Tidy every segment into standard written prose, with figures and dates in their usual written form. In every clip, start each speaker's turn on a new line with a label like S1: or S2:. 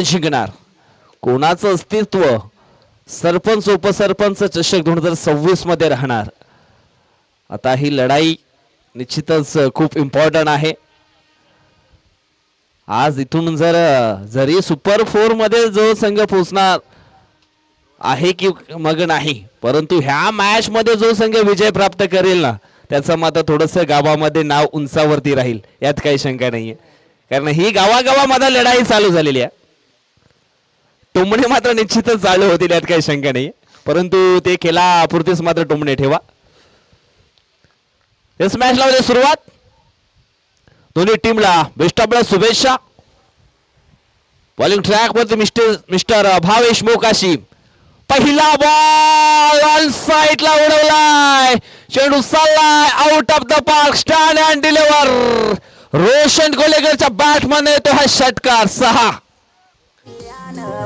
S1: जिंकणार कोणाचं अस्तित्व सरपंच उपसरपंच चषक 2026 मध्ये राहणार। आता ही लढाई निश्चितच खूप इम्पॉर्टंट आहे। आज इथून जरी सुपर 4 मध्ये जो संघ पोहोचणार आहे की मग नाही, परंतु ह्या मॅच मध्ये जो संघ विजय प्राप्त करेल ना त्याचं मात्र थोडंसं गावामध्ये नाव उंचावरती राहील यात काही शंका नाहीये, कारण ही गावागावामध्ये लढाई चालू झालेली आहे। टोमणे मात्र निश्चितच चालू होतील यात काही शंका नाही, परंतु ते केला पुरतेच मात्र टोमणे ठेवा। इस मॅचला होते सुरुवात। दोन्ही टीमला बेस्ट ऑफ लक शुभेच्छा। बॉलिंग ट्रॅक वरती मिस्टर भावेश मोकाशी पहिला बॉल ऑन साइडला उडवलाय, चेंडू चाललाय out of the park, stand and deliver. Roshan कोलेकरच्या बॅटमध्ये येतो हा षटकार 6।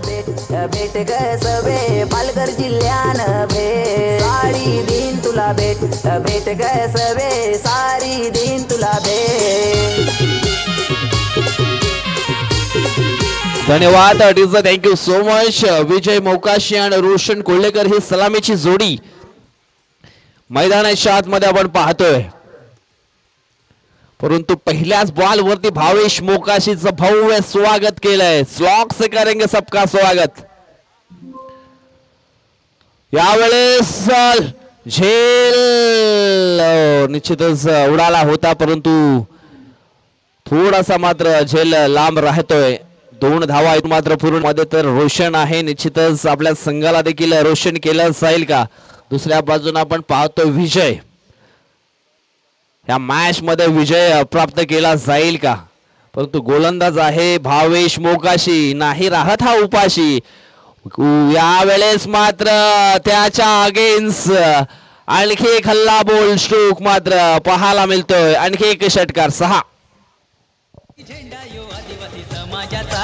S2: भेट गसवे पालघर जिल्ह्यानं भेट सारी दिन तुला भेट गसवे सारी दिन तुला भेट।
S1: धन्यवाद डीजे, थँक्यू सो मच। विजय मोकाशी आणि रोशन कोल्हेकर ही सलामीची जोडी मैदानाच्या आतमध्ये आपण पाहतोय, परंतु पहिल्याच बॉल वरती भावेश मोकाशीचं भव्य स्वागत केलंय। स्लॉक से करेंगे सबका स्वागत। यावेळेस झेल निश्चितच उडाला होता, परंतु थोडासा मात्र झेल लांब राहतोय। 2 धावा आहेत मात्र पूर्ण मध्ये तर रोशन आहे, निश्चितच आपल्या संघाला देखील रोशन केलं जाईल का। दुसऱ्या बाजूने आपण पाहतोय विजय, या मॅच मध्ये विजय प्राप्त केला जाईल का, परंतु गोलंदाज आहे भावेश मोकाशी, नाही राहत हा उपाशी। यावेळेस मात्र त्याच्या अगेन्स्ट आणखी एक हल्ला बोल स्ट्रोक मात्र पाहायला मिळतोय। आणखी एक षटकार 6।
S3: झेंडा यो आदिवासी समाजाचा,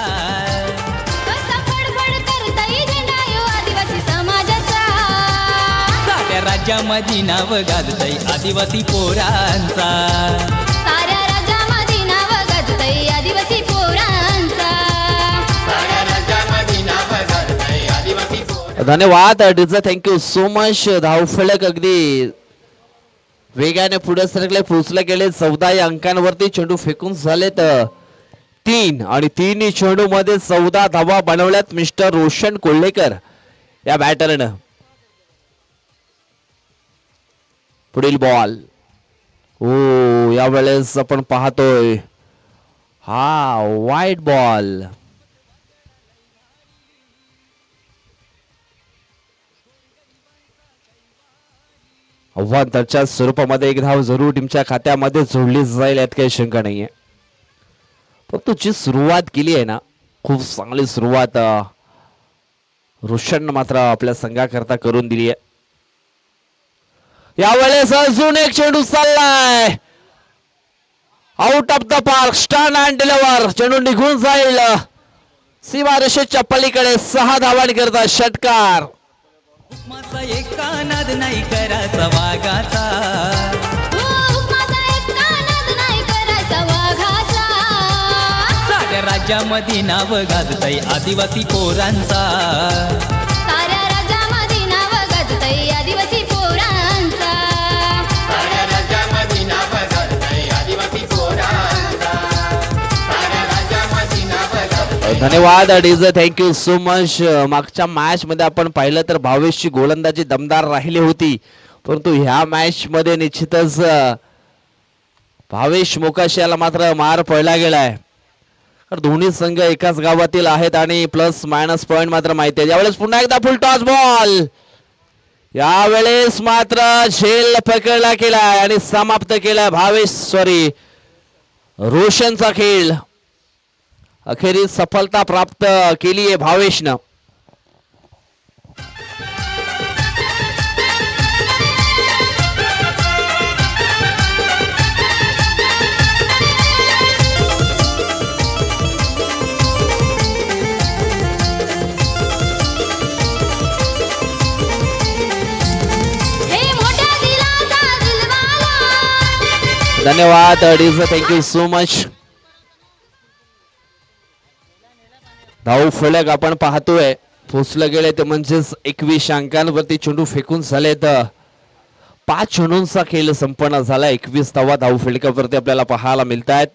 S4: कसा फडफड करताय झेंडा यो आदिवासी समाजाचा,
S3: साऱ्या राज्यामध्ये नाव गाजतय आदिवासी पोरांचा,
S4: साऱ्या राज्यामध्ये नाव गाजतय आदिवासी पोरांचा,
S5: साऱ्या राज्यामध्ये नाव गाजतय आदिवासी पोरांचा।
S1: धन्यवाद डीजे, थँक्यू सो मच। धावफलक अगदी वेगाने पुढे सरकले, पोहोचले गेले 14 या अंकांवरती। चेंडू फेकून झालेत 3 आणि 3 चेंडू मध्ये 14 धावा बनवल्यात मिस्टर रोशन कोल्हेकर या बॅटरनं। पुढील बॉल यावेळेस आपण पाहतोय हा वाईड बॉल। आव्हानाच्या स्वरूपामध्ये एक धाव जरूर टीमच्या खात्यामध्ये जोडली जाईल यात काही शंका नाहीये, फक्त जी सुरुवात केली आहे ना खूप चांगली सुरुवात रोशन मात्र आपल्या संघाकरता करून दिली आहे। यावेळेस अजून एक चेंडू चाललाय out of the park, stand and deliver. चेंडू निघून जाईल सीमारेषेच्या पलीकडे। 6 धावांकरता षटकार।
S3: हुकमाचा एका नाद नाही करायचा वाघाचा,
S4: हुकमाचा एक कानात नाही करायचा वाघाचा,
S3: साऱ्या राज्यामध्ये नाव गाजतय आदिवासी पोरांचा,
S4: साऱ्या राज्यामध्ये नाव गाजतय आदिवासी पोरांचा,
S5: साऱ्या राज्यामध्ये नाव गाजतय आदिवासी पोरांचा, साऱ्या राज्यामध्ये नाव गाजतय।
S1: धन्यवाद डीजे, थँक्यू सो मच। मागच्या मॅच मध्ये आपण पाहिलं तर भावेशची गोलंदाजी दमदार राहिली होती, परंतु ह्या मॅच मध्ये निश्चितच भावेश मोकाशी याला मात्र मार पडला गेलाय। दोन्ही संघ एकाच गावातील आहेत आणि प्लस मायनस पॉइंट मात्र माहिती आहे। यावेळेस पुन्हा एकदा फुल टॉस बॉल, यावेळेस मात्र झेल पकडला गेलाय आणि समाप्त केलाय रोशनचा खेळ। अखेरीस सफलता प्राप्त केली आहे भावेशनं।
S4: हे मोठ्या दिलाचा दिलवाला,
S1: धन्यवाद डीजे, थँक्यू सो मच। धाव फलक आपण पाहतोय पोचलं गेले ते म्हणजेच 21 अंकांवरती चेंडू फेकून झाले तर 5 चेंडूंचा खेळ संपन्न झाला. 21 धावा धाव फलकावरती आपल्याला पाहायला मिळत आहेत.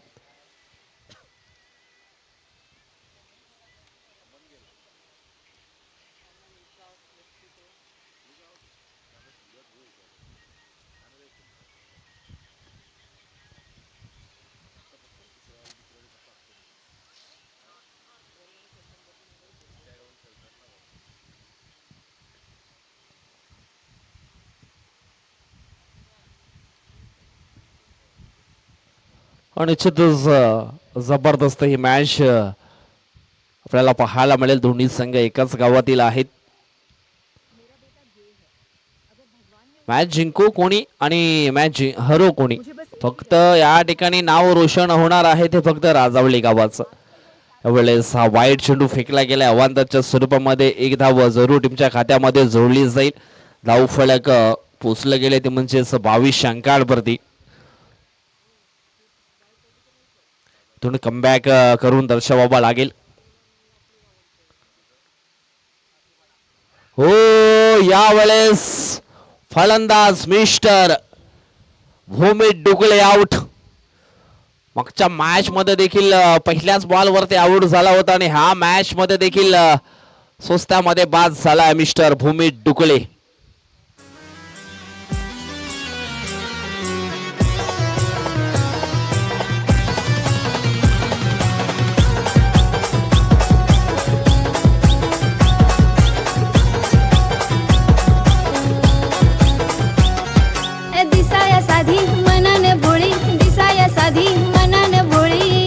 S1: निश्चितच जबरदस्त ही मॅच आपल्याला पाहायला मिळेल. दोन्ही संघ एकाच गावातील आहेत. मॅच जिंको कोणी आणि मॅच हरो कोणी, फक्त या ठिकाणी नाव रोशन होणार आहे ते फक्त राजावली गावाचं. यावेळेस हा वाईट चेंडू फेकला गेला अवांतरच्या स्वरूपामध्ये. एक धाव जरूर टीमच्या खात्यामध्ये जोडली जाईल. धाव फलक पोचलं गेले ते म्हणजेच 22 अंकांवरती. तुम्ही कमबॅक करून दर्शवावा लागेल. हो यावेळेस फलंदाज मिस्टर भूमी डुकळे आउट. मागच्या मॅच मध्ये देखील पहिल्याच बॉल वरती आउट झाला होता आणि ह्या मॅच मध्ये देखील स्वस्तामध्ये बाद झाला मिस्टर भूमी डुकळे.
S4: दिसाया साधी मनाने भोळी, दिसाया साधी मनाने भोळी,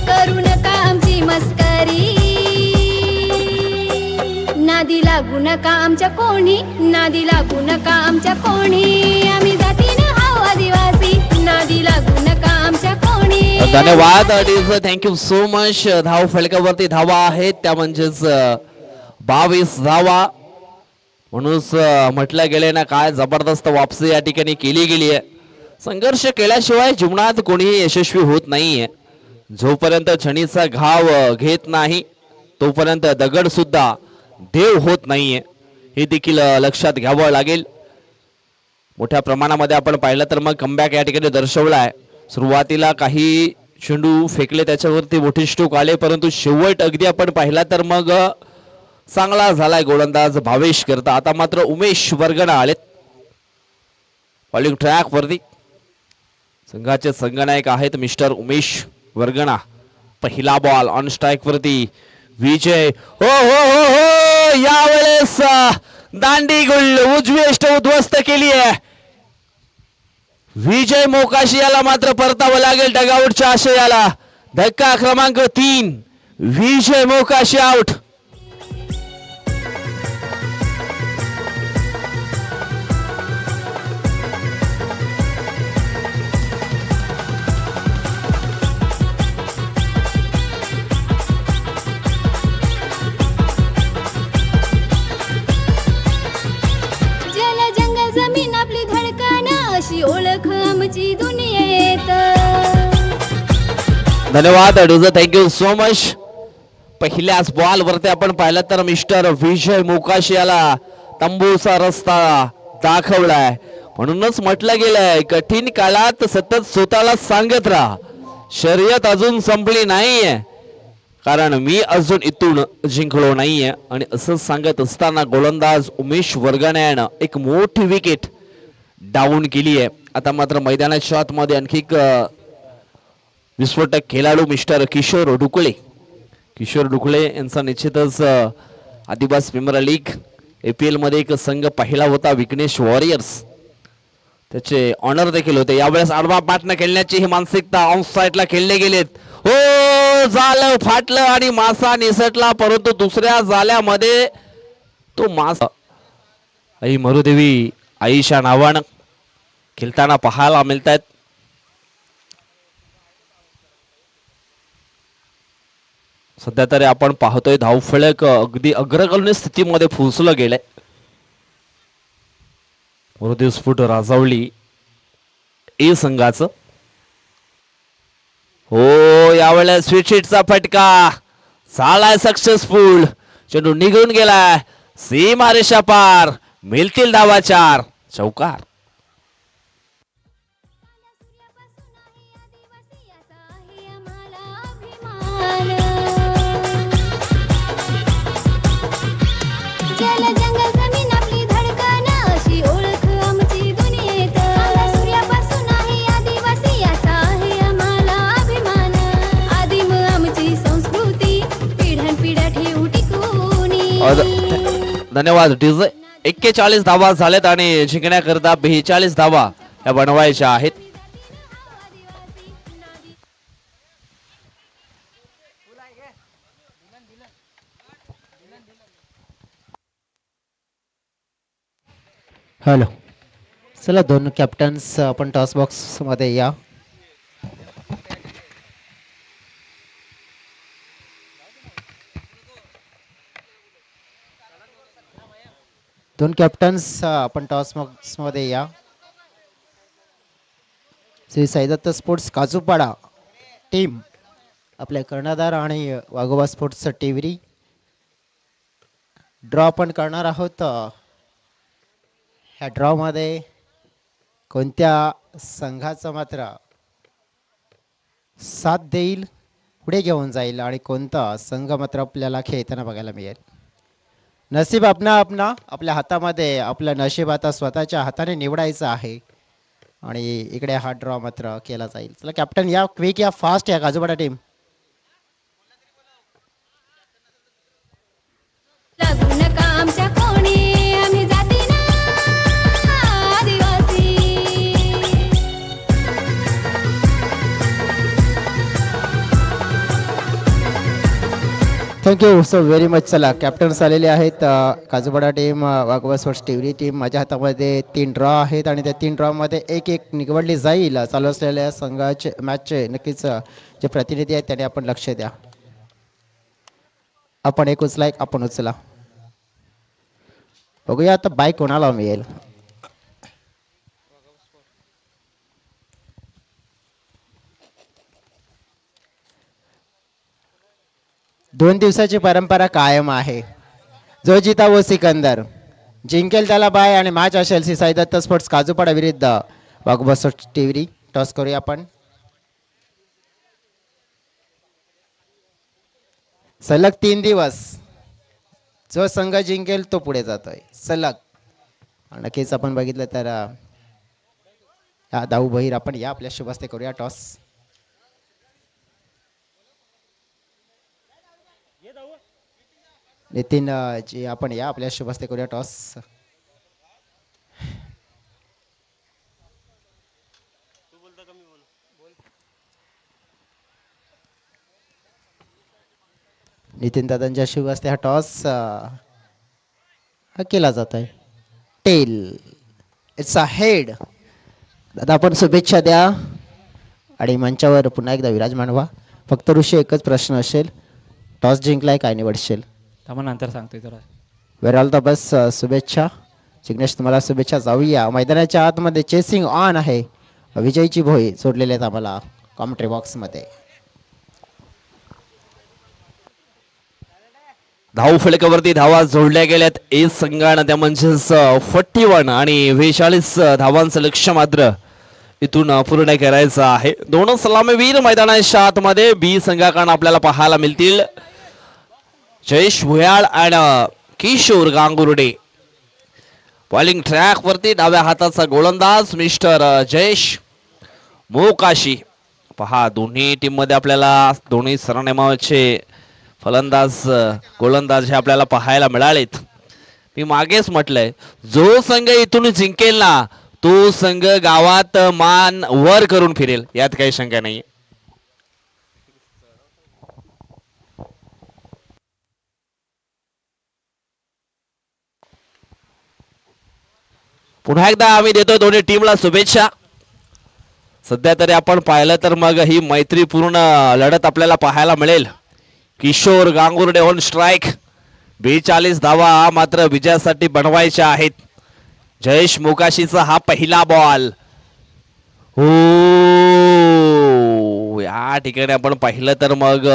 S4: करू नका आमची मस्करी, नादी लागू नका आमच्या कोणी, नादी लागू नका आमच्या कोणी, आम्ही जातीने हाव आदिवासी, नादी लागू नका आमच्या कोणी.
S1: धन्यवाद. Thank you so much. धाव फलकावरती धावा आहेत त्या म्हणजेच 22 धावा. म्हणूनच म्हटलं गेले ना काय जबरदस्त वापसी या ठिकाणी केली गेली आहे. संघर्ष केल्याशिवाय जीवनात कोणीही यशस्वी होत नाहीये. जोपर्यंत छणीचा घाव घेत नाही तोपर्यंत दगड सुद्धा देव होत नाहीये. हे देखील लक्षात घ्यावं लागेल. मोठ्या प्रमाणामध्ये आपण पाहिलं तर मग कमबॅक या ठिकाणी दर्शवलाय. सुरुवातीला काही चेंडू फेकले त्याच्यावरती मोठे स्ट्रोक आले, परंतु शेवट अगदी आपण पाहिला तर मग चांगला झालाय गोलंदाज भावेश करता. आता मात्र उमेश वर्गणा आलेत बॉलिंग ट्रॅक वरती. संघाचे संघनायक आहेत मिस्टर उमेश वर्गणा. पहिला बॉल ऑन स्ट्राईक वरती विजय. हो हो हो हो यावेळेस दांडी गुल उजवी अष्ट उद्ध्वस्त केली आहे. विजय मोकाशी याला मात्र परतावं लागेल डगआउटच्या आशयाला. धक्का क्रमांक 3 विजय मोकाशी आउट.
S4: अशी ओळख आमची दुनियेत.
S1: धन्यवाद. Thank you so much. पहिल्याच बॉल वरती आपण पाहिलं तर मिस्टर विजय मोकाशी याला तंबूचा रस्ता दाखवलाय. म्हणूनच म्हटलं गेलंय कठीण काळात सतत स्वतःला सांगत राहा शर्यत अजून संपली नाहीये, कारण मी अजून इथून जिंकलो नाहीये. आणि असं सांगत असताना गोलंदाज उमेश वर्गण्यानं एक मोठी विकेट डाऊन केली आहे. आता मात्र मैदानाच्या आतमध्ये आणखी एक विस्फोटक खेळाडू मिस्टर किशोर डुकळे. किशोर डुकळे यांचा निश्चितच आदिवासी प्रीमियर लीग APL मध्ये एक संघ पाहिला होता विघ्नेश वॉरियर्स, त्याचे ऑनर देखील होते. यावेळेस आडवा पाटनं खेळण्याची ही मानसिकता ऑन साइडला खेळले गेलेत. हो झालं फाटलं आणि मासा निसटला, परंतु दुसऱ्या जाल्यामध्ये तो मासा आई मरुदेवी आईच्या नावानं खेळताना पाहायला मिळतात. सध्या तरी आपण पाहतोय धावफलक अगदी अग्रगण्य स्थितीमध्ये पोहोचलं गेलंय. मरुदेव स्फुट राजावली ए संघाचं. हो यावेळेस स्वीट शीटचा फटका झालाय सक्सेसफुल. चेंडू निघून गेलाय सीमा रेषा पार. मिळतील धावा 4. चौकार.
S4: जल जंगल जमीन आपली धडकन अशी ओळख आमची दुनियेत. सूर्यापासून आहे आदिवासी याचा आहे आम्हाला अभिमान. आदिम आमची संस्कृती पिढ्यानपिढ्या ठेवू टिकवून.
S1: धन्यवाद डीजे. 41 धावा झाल्यात आणि जिंकण्याकरता 42 धावा या बनवायच्या आहेत.
S6: हॅलो, चला दोन कॅप्टन्स आपण टॉस बॉक्स मध्ये या. दोन कॅप्टन्स आपण टॉस बॉक्स मध्ये या. श्री साईदत्त स्पोर्ट्स काजूपाडा टीम आपले कर्णधार आणि वाघोबा स्पोर्ट्स टिवरी. ड्रॉ पण करणार आहोत. ह्या ड्रॉ मध्ये कोणत्या संघाचं मात्र साथ देईल, पुढे घेऊन जाईल आणि कोणता संघ मात्र आपल्याला खेळताना बघायला मिळेल. नशीब आपल्या हातामध्ये. आपलं नशीब आता स्वतःच्या हाताने निवडायचं आहे आणि इकडे हा ड्रॉ मात्र केला जाईल. चला कॅप्टन या, क्विक या, फास्ट या काजूपाडा टीम.
S4: लागू नका आमच्या कोणी आम्ही जाती ना आदिवासी.
S6: Thank you so very much. चला कॅप्टन्स आलेले आहेत. काजूपाडा टीम, वाघोबा स्पोर्ट्स टिवरी टीम. माझ्या हातामध्ये 3 ड्रॉ आहेत आणि त्या 3 ड्रॉमध्ये एक निवडली जाईल. चालू असलेल्या संघाचे मॅचचे नक्कीच जे प्रतिनिधी आहेत त्याने आपण लक्ष द्या. आपण एक उचला, एक आपण उचला. बघूया आता बाय कोणाला मिळेल. दोन दिवसाची परंपरा कायम आहे. जो जिता वो सिकंदर. जिंकेल त्याला बाय आणि मॅच असेल श्री साईदत्त स्पोर्ट्स काजूपाडा विरुद्ध वाघोबा स्पोर्ट्स टिवरी. टॉस करूया आपण. सलग 3 दिवस जो संघ जिंकेल तो पुढे जातोय सलग. नक्कीच आपण बघितलं तर दाऊ बहिर आपण या आपल्या शुभ हस्ते करूया टॉस. नितीन जी आपण या आपल्या शुभ हस्ते करूया टॉस. नितीन दादांच्या शुभ हस्ते हा टॉस केला जात आहे. Tail, it's a head. दादा आपण शुभेच्छा द्या आणि मंचावर पुन्हा एकदा विराजमान व्हा. फक्त ऋषी एकच प्रश्न असेल, टॉस जिंकलाय काय निवडशील?
S7: नंतर सांगतोय जरा.
S6: वेर ऑल द बेस्ट. शुभेच्छा जिग्नेश, तुम्हाला शुभेच्छा. जाऊया मैदानाच्या आतमध्ये. चेसिंग ऑन आहे. विजयची भोई सोडलेले आहेत आम्हाला कॉमेंट्री बॉक्समध्ये.
S1: धाव फलकावरती धावा जोडल्या गेल्यात ए संघानं. त्या म्हणजेच 41 आणि 42 धावांचं लक्ष मात्र इथून पूर्ण करायचं आहे. दोन सलामीवीर मैदानाच्या आतमध्ये बी संघाकडून आपल्याला पाहायला मिळतील. जयेश भुयाळ आणि किशोर गांगुर्डे. बॉलिंग ट्रॅक वरती डाव्या हाताचा गोलंदाज मिस्टर जयेश मोकाशी. पहा दोन्ही टीम मध्ये आपल्याला दोन्ही सरनेमाचे फलंदाज गोलंदाज हे आपल्याला पाहायला मिळालेत. मी मागेच म्हटलंय, जो संघ इथून जिंकेल ना तो संघ गावात मान वर करून फिरेल, यात काही शंका नाही. पुन्हा एकदा आम्ही देतो दोन्ही टीमला शुभेच्छा. सध्या तरी आपण पाहिलं तर मग ही मैत्रीपूर्ण लढत आपल्याला पाहायला मिळेल. Kishore Gangurde on strike. 42 धावा मात्र विजयासाठी बनवायच्या आहेत. जयेश मोकाशीचा हा पहिला बॉल. हो, या ठिकाणी आपण पाहिलं तर मग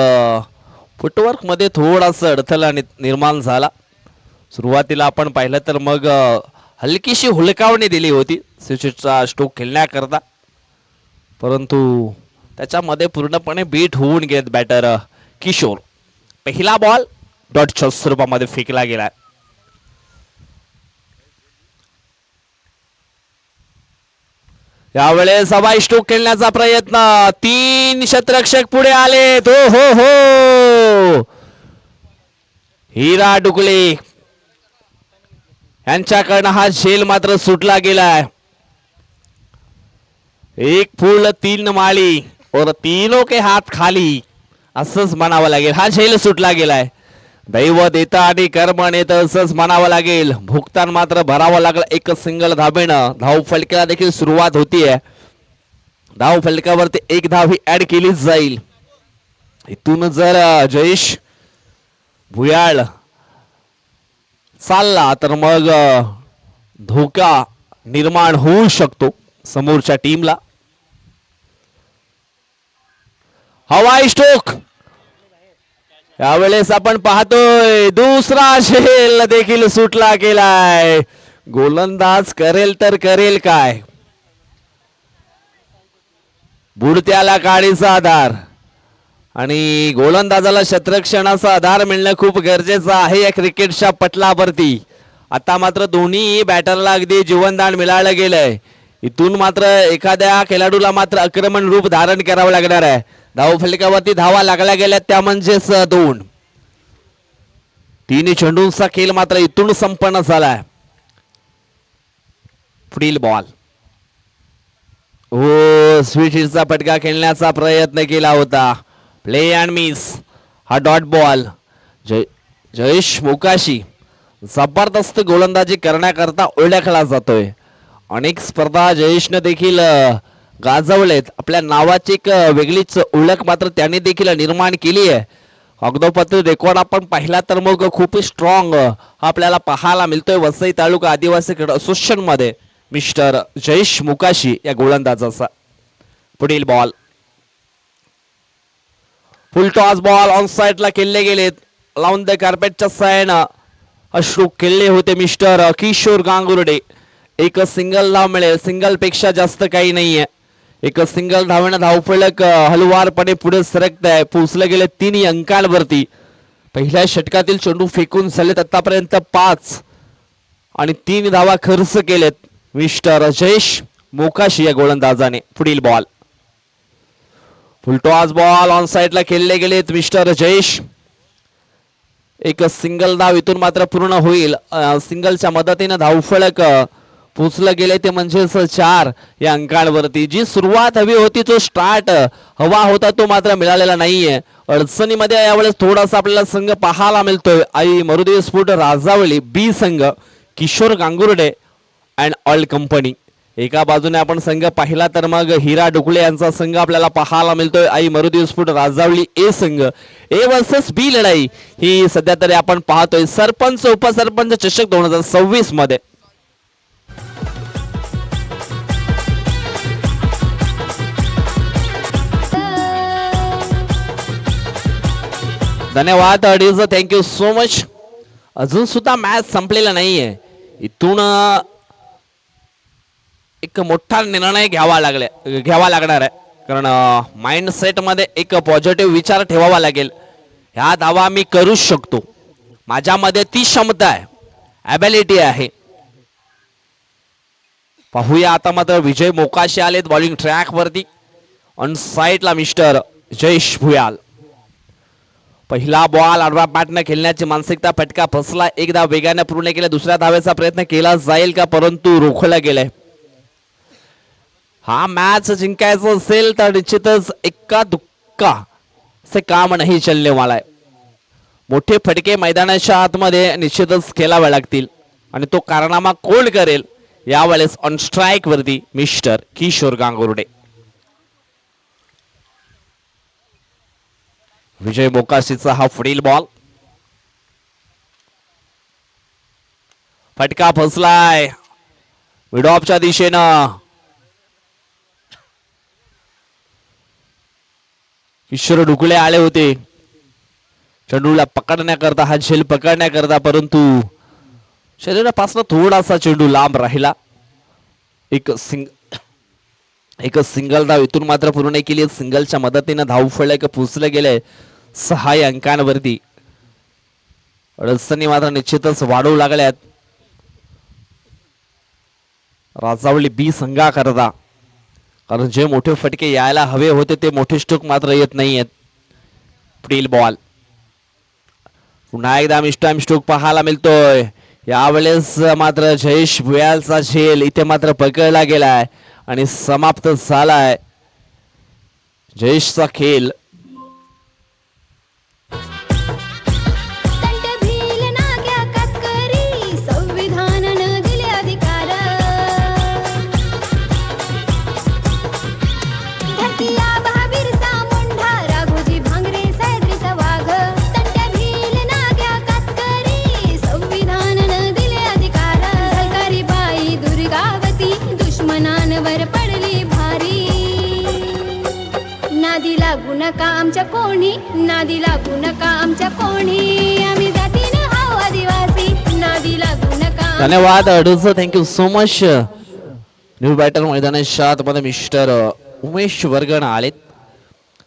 S1: फुटवर्क मध्ये थोडासा अडथळा निर्माण झाला. सुरुवातीला आपण पाहिलं तर मग हलकीशी हुलकावणी दिली होती सुचितचा स्ट्रोक खेळण्याकरता, परंतु त्याच्यामध्ये पूर्णपणे बीट होऊन गेले बॅटर किशोर. पहिला बॉल डॉटच्या स्वरूपामध्ये फेकला गेलाय. यावेळेस हवाई स्ट्रोक खेळण्याचा प्रयत्न, 3 शतरक्षक पुढे आलेत. हो हो हो, हिरा डुकले यांच्याकडनं हा झेल मात्र सुटला गेलाय. एक फूल 3 माळी और तीनों के हात खाली असंच म्हणावं लागेल. हा झेल सुटला गेलाय. दैव देता आणि कर्म नेत असंच म्हणावं लागेल. भुगतान मात्र भरावं लागलं. एक सिंगल धाबेनं धाव फलकाला देखील सुरुवात होतीये. धाव फलकावरती एक धाव ही ऍड केलीच जाईल. इथून जर जयेश भुयाळ चालला तर मग धोका निर्माण होऊ शकतो समोरच्या टीमला. हवाई स्ट्रोक यावेळेस आपण पाहतोय दुसरा झेल देखील सुटला गेलाय. गोलंदाज करेल तर करेल काय. बुडत्याला काळीचा आधार आणि गोलंदाजाला शतरक्षणाचा आधार मिळणं खूप गरजेचं आहे या क्रिकेटच्या पटलावरती. आता मात्र दोन्ही बॅटरला अगदी जीवनदान मिळालं गेलंय. इथून मात्र एखाद्या खेळाडूला मात्र आक्रमण रूप धारण करावं लागणार आहे. धाव फलकावरती धावा लागल्या गेल्या त्या म्हणजेच 2. 3 चेंडूंचा खेळ मात्र इथून संपन्न झालाय. पुढील बॉल, हो स्वीट हिटचा फटका खेळण्याचा प्रयत्न केला होता. Play and miss. हा डॉट बॉल. जयेश मोकाशी जबरदस्त गोलंदाजी करण्याकरता ओळखला जातोय. अनेक स्पर्धा जयेशने देखील गाजवलेत. आपल्या नावाची एक वेगळीच ओळख मात्र त्याने देखील निर्माण केली आहे. कागदोपत्री रेकॉर्ड आपण पाहिला तर मग खूप स्ट्रॉंग आपल्याला पाहायला मिळतोय वसई तालुका आदिवासी क्रीडा असोसिएशन मध्ये मिस्टर जयेश मुकाशी या गोलंदाजाचा. पुढील ball, full toss ball on साइडला खेळले गेलेत. लावून द कार्पेटच्या सायना स्ट्रोक खेळले होते मिस्टर किशोर गांगुर्डे. एक सिंगल धाव मिळेल. सिंगल पेक्षा जास्त काही नाहीये. एक सिंगल धावेनं धावफलक हलवारपणे पुढे सरकत आहे. पोहोचले गेले 3 अंकांवरती. पहिल्या षटकातील चेंडू फेकून झालेत आतापर्यंत 5 आणि 3 धावा खर्च केलेत मिस्टर जयेश मोकाशी या गोलंदाजाने. पुढील ball, full toss ball on साइडला खेळले गेलेत मिस्टर जयेश. एक सिंगल धाव इथून मात्र पूर्ण होईल. सिंगलच्या मदतीने धावफलक पोचलं गेले ते म्हणजेच 4 या अंकांवरती. जी सुरुवात हवी होती, जो स्टार्ट हवा होता तो मात्र मिळालेला नाहीये. अडचणीमध्ये यावेळेस थोडासा आपल्याला संघ पाहायला मिळतोय. आई मरुदे स्फोट राजावली बी संघ Kishor Gangurde and all company. एका बाजूने आपण संघ पाहिला तर मग हिरा डुकले यांचा संघ आपल्याला पाहायला मिळतोय. आई मरुदे स्फोट राजावली ए संघ. ए वर्सेस बी लढाई ही सध्या तरी आपण पाहतोय सरपंच उपसरपंच चषक 2026 मध्ये. धन्यवाद अडीज, थँक्यू सो मच. अजून सुद्धा मॅच संपलेला नाहीये. इथून एक मोठा निर्णय घ्यावा लागणार आहे. कारण माइंडसेट मध्ये एक पॉझिटिव्ह विचार ठेवावा लागेल. ह्या धावा मी करू शकतो, माझ्यामध्ये ती क्षमता आहे, ॲबिलिटी आहे. पाहूया आता मात्र विजय मोकाशी आलेत बॉलिंग ट्रॅक वरती. ऑन साइडला मिस्टर जयेश भुयाल. पहिला बॉल आडवा बॅटने खेळण्याची मानसिकता. फटका फसला. एक धाव वेगाने पूर्ण केला. दुसऱ्या धावेचा प्रयत्न केला जाईल का, परंतु रोखलं गेलंय. हा मॅच जिंकायचं असेल तर निश्चितच एक्का दुक्का से काम नाही चलने वाला है. मोठे फटके मैदानाच्या आतमध्ये निश्चितच खेळावे लागतील आणि तो कारनामा कोण करेल यावेळेस. ऑन स्ट्राइक वरती मिस्टर किशोर गांगुर्डे. विजय मोकाशीचा हा पुढील बॉल. फटका फसलाय मिडऑफच्या दिशेनं. किशोर डुकले आले होते. चेंडूला पकडण्याकरता हा झेल पकडण्याकरता, परंतु शरीरापासून थोडासा चेंडू लांब राहिला. एक सिंगल धाव इथून मात्र पूर्ण नाही केली. सिंगलच्या मदतीने धावफलक पोचले गेले 6 अंकांवरती. अडचणी मात्र निश्चितच वाढू लागल्यात राजावली बी संघाकरता, कारण जे मोठे फटके यायला हवे होते ते मोठे स्ट्रोक मात्र येत नाहीयेत. पुढील बॉल पुन्हा एकदा मिस्टाईम स्ट्रोक पाहायला मिळतोय. यावेळेस मात्र जयेश भुयालचा झेल इथे मात्र पकडला गेलाय आणि समाप्त झालाय जयेशचा खेळ.
S4: तंट भील नाग्या कातकरी संविधानानं दिले अधिकार. धरती आबा बिरसा मुंडा राघोजी भांगरे सह्याद्रीचा वाघ. तंट भील नाग्या कातकरी संविधानानं दिले अधिकार. झलकारी बाई दुर्गावती दुश्मनांवर पडली भारी. नादी लागू नका आमच्या कोणी, नादी लागू नका आमच्या कोणी. आम्ही जातीनं हाव आदिवासी, नादी लागू नका.
S1: धन्यवाद Adus, thank you so much. New batter मैदानाच्या आतमध्ये मिस्टर उमेश वर्गण आलेत.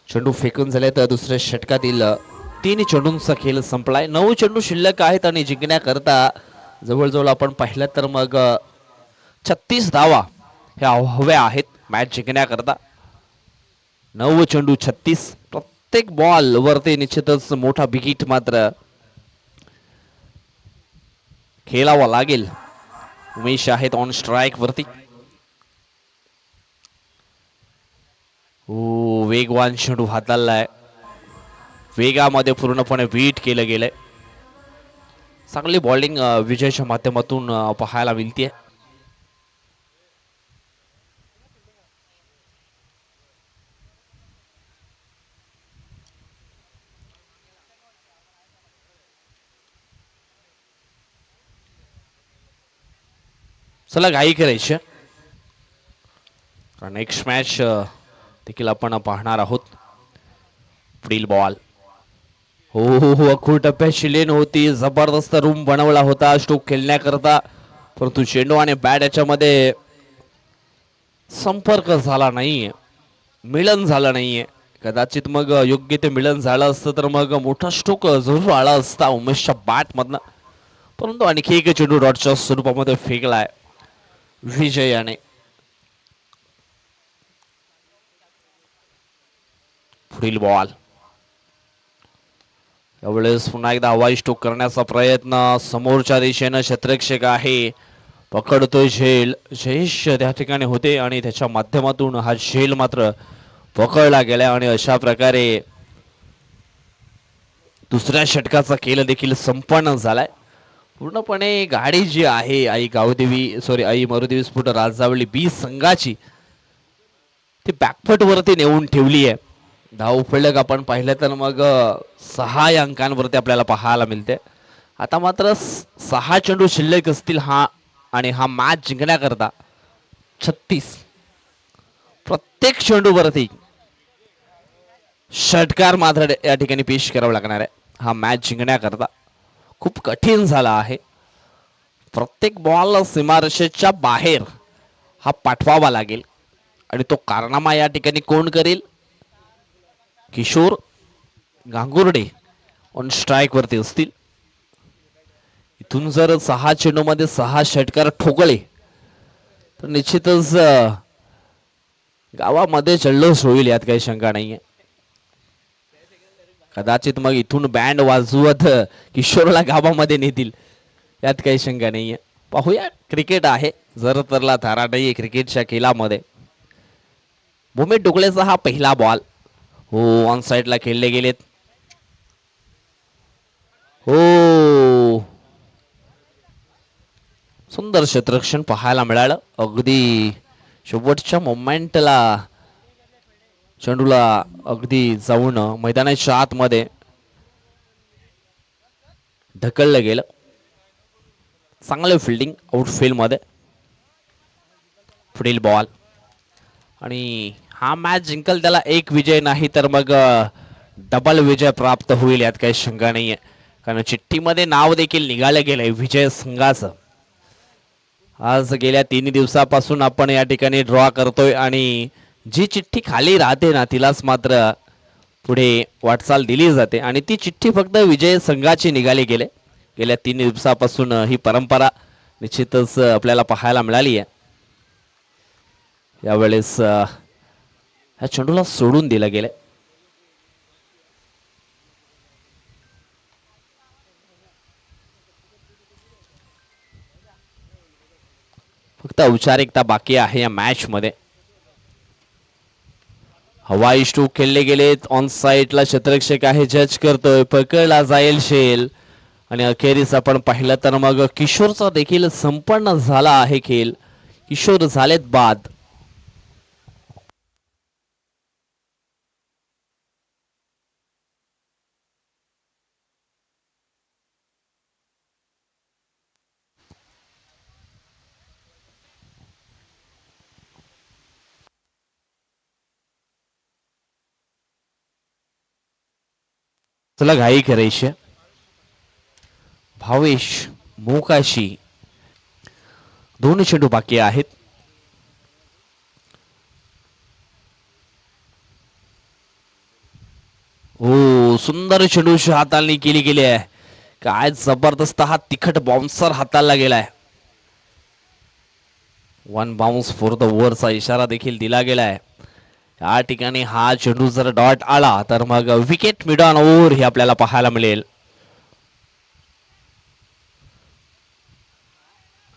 S1: चेंडू फेकून झाले तर दुसऱ्या षटकातील 3 चेंडूंचा खेळ संपलाय. 9 चेंडू शिल्लक आहेत आणि जिंकण्याकरता जवळजवळ आपण पाहिलं तर मग 36 धावा ह्या हव्या आहेत मॅच जिंकण्याकरता. 9 चेंडू 36. प्रत्येक बॉल वरती निश्चितच मोठा बिगिट मात्र खेळावा लागेल. उमेश आहेत ऑन स्ट्राईक वरती. वेगवान चेंडू हाताळलाय, वेगामध्ये पूर्णपणे बीट केलं गेलंय. चांगली बॉलिंग विजयच्या माध्यमातून पाहायला मिळते. चला घाई करायची, नेक्स्ट मॅच देखील आपण पाहणार आहोत. पुढील बॉल हो अखूड टप्प्याची लेन होती. जबरदस्त रूम बनवला होता स्ट्रोक खेळण्याकरता, परंतु चेंडू आणि बॅट याच्यामध्ये संपर्क झाला नाहीये, मिलन झालं नाहीये. कदाचित मग योग्य ते मिलन झालं असतं तर मग मोठा स्ट्रोक जरूर आला असता उमेशच्या बॅट मधनं, परंतु आणखी एक चेंडू डॉटच्या स्वरूपामध्ये फेकलाय विजयाने. पुढील बॉल यावेळेस पुन्हा एकदा हवाई स्ट्रोक करण्याचा प्रयत्न. समोरच्या दिशेनं क्षेत्ररक्षक आहे, पकडतोय झेल. जयेश त्या ठिकाणी होते आणि त्याच्या माध्यमातून हा झेल मात्र पकडला गेला आणि अशा प्रकारे दुसऱ्या षटकाचा खेळ देखील संपन्न झालाय. पूर्णपणे गाडी जी आहे आई मरुदेवी स्फुट राजावली बी संघाची ती बॅकफुट वरती नेऊन ठेवली आहे. धाव फलक आपण पाहिलं तर मग 6 अंकांवरती आपल्याला पाहायला मिळते. आता मात्र 6 चेंडू शिल्लक असतील आणि हा मॅच जिंकण्याकरता 36 प्रत्येक चेंडूवरती षटकार मात्र या ठिकाणी पेश करावा लागणार आहे. हा मॅच जिंकण्याकरता खूप कठीण झाला आहे. प्रत्येक बॉल सीमारेषेच्या बाहेर हा पाठवावा लागेल आणि तो कारनामा या ठिकाणी कोण करेल? किशोर गांगुर्डे ऑन स्ट्राईक वरती असतील. इथून जर 6 चेंडूमध्ये 6 षटकार ठोकले तर निश्चितच गावामध्ये जल्लोष होईल, यात काही शंका नाहीये. कदाचित मग इथून बँड वाजवत किशोरला गावामध्ये नेतील, यात काही शंका नाहीये. पाहूया, क्रिकेट आहे, जर तरला धारा नाहीये क्रिकेटच्या खेळामध्ये. भूमी डोकलेचा हा पहिला बॉल ऑन साइडला खेळले गेलेत. सुंदर क्षेत्ररक्षण पाहायला मिळालं. अगदी शेवटच्या मोमेंटला चेंडूला अगदी जाऊन मैदानाच्या आतमध्ये ढकललं गेलं. चांगलं फिल्डिंग आउटफील्ड मध्ये. पुढील बॉल आणि हा मॅच जिंकल त्याला एक विजय, नाही तर मग डबल विजय प्राप्त होईल यात काही शंका नाहीये, कारण चिठ्ठीमध्ये नाव देखील निघालं गेलंय विजय संघाचं. आज गेल्या 3 दिवसापासून आपण या ठिकाणी ड्रॉ करतोय आणि जी चिठ्ठी खाली राहते ना तिलाच मात्र पुढे वाटचाल दिली जाते आणि ती चिठ्ठी फक्त विजय संघाची निघाली गेले. गेल्या 3 दिवसापासून ही परंपरा निश्चितच आपल्याला पाहायला मिळाली आहे. यावेळेस ह्या चेंडूला सोडून दिलं गेलं. फक्त औपचारिकता बाकी आहे या मॅच मध्ये. हवाई स्ट्रोक खेळले गेलेत. ऑन साइडला क्षेत्ररक्षक आहे, जज करतोय, पकडला जाईल शेल आणि अखेरीस आपण पाहिलं तर मग किशोरचा देखील संपन्न झाला आहे खेळ. किशोर झालेत बाद. चला घाई करायची. भावेश मोकाशी 2 चेंडू बाकी आहेत. हो, सुंदर चेंडू हाताळणी केली गेली आहे. काय जबरदस्त हा तिखट बाउन्सर हाताळला गेलाय. 1 बाउन्स फॉर द ओव्हरचा इशारा देखील दिला गेलाय. या ठिकाणी हा चेंडू जर डॉट आला तर मग विकेट मिड ऑन ओव्हर हे आपल्याला पाहायला मिळेल.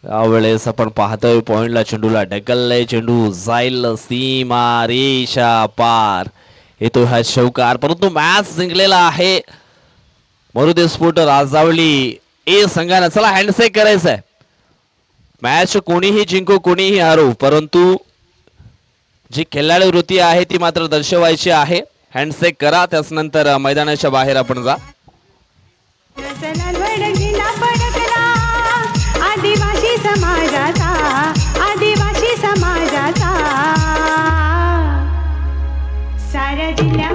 S1: यावेळेस आपण पाहतोय पॉइंटला चेंडूला ढकललाय. चेंडू जाईल सीमा रेषा पार. येतो हा शौकार, परंतु मॅच जिंकलेला आहे मरुदे स्पोर्ट राजावली ए संघाने. चला हँडसेक करायचंय. मॅच कोणीही जिंको कोणीही हारो, परंतु जी खेळाडू वृत्ती आहे ती मात्र दर्शवायची आहे. हँडसेक करा, त्याच नंतर मैदानाच्या बाहेर आपण जा.
S7: आदिवासी समाजाचा, आदिवासी समाजाचा साऱ्या जिल्ह्या